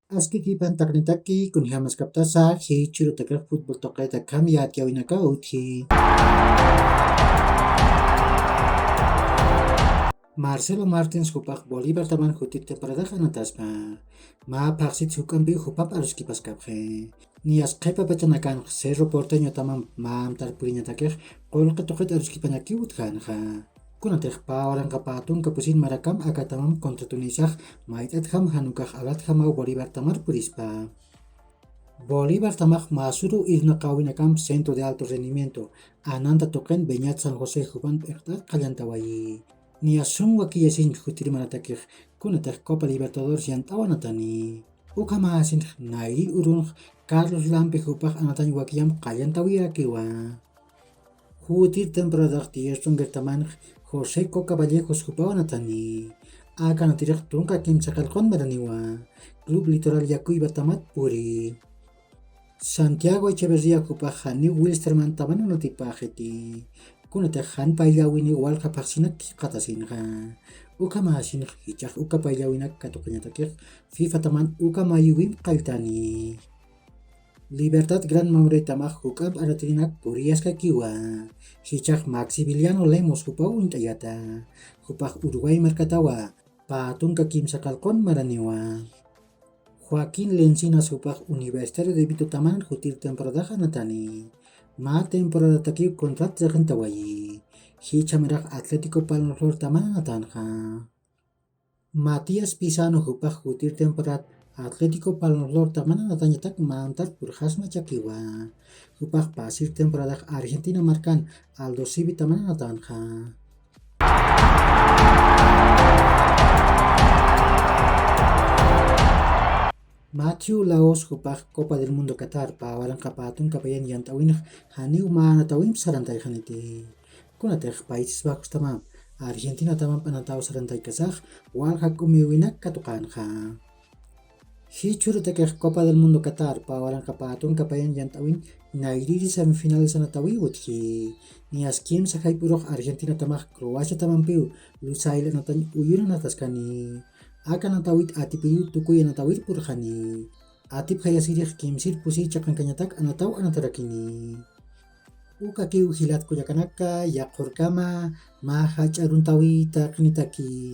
Aski kipan taknitaki kun hamas kaptasa hi churu takrak football tokay takham yat yawinaka uthi. Marcelo Martins hupak Bolívar taman hutit temporada kanataspa. Ma paksit hukambi hupap arus kipas kaphe. Nias kepa bachanakan Cerro Porteño taman maam tarpurinya takir kolka tokit arus kipanyaki utkanha. Kunatek pawaran kapatun kapusin marakam akatamam kontra Tunisia mait adham hanukah alat hamau Bolívar tamar purispa. Bolívar tamak masuru irna kawinakam centro de alto rendimiento. Ananta token Beñat San José Juban Pertat Kalyantawayi. Ni asun wakiyasin hutir manatakir kunatak Copa Libertadores yantawanatani. Ukamasin nairi urun Carlos Lampe Hupak anatan wakiyam Kalyantawiyakiwa. Hutir temporada tierson gertaman José Coca Vallejos Hupawanatani. Akan atirak tungka kim sakalkon maraniwa. Club Litoral Yakuy Batamat Puri. Santiago Echeverría kupajani Wilstermann taman unutipajeti. Kunata han pailawini walqa paksinak qatasinqa. Uka masinak hichaq uka pailawinak katuqñatakir FIFA taman uka mayuwim qaltani. Libertad Gran Mamre tamaq huk'ap aratrinak puriyasqa kiwa. Hichaq Maximiliano Lemos hupaw unt'ayata. Hupaq Uruguay markatawa patunka kimsa kalqon maraniwa. Joaquín Lencinas hupak Universitario de Vito taman hutir temporada hanatani. Ma temporada taki kontrat zagantawayi. Hichamirak Atlético Palmaflor taman hanatanja. Matías Pisano hupak hutir temporada Atlético Palmaflor taman hanatanyatak mantar purhasma chakiwa. Hupak pasir temporada Argentina markan Aldo Civi taman hanatanja. Matthew Laos hupak Copa del Mundo Qatar pawaran kapatun kapayan yantawin haniw manatawin sarantay haniti. Kunatek Países Bajos tamam Argentina tamam panataw sarantay kasah walhak umiwinak katukan ha. Hichuru tekek Copa del Mundo Qatar pawaran kapatun kapayan yantawin nairiri semifinal sanatawi utki. Nias kim sakay purok Argentina tamak Kroasia tamam piu lusail anatan uyunan ataskani. Akan natawit atipiyu tukuy natawit purhani. Atip kaya sirih kimsir pusi cakan kanyatak anataw anatarakini. Uka kiu hilat kuyakanaka yakurkama mahach aruntawi taknitaki.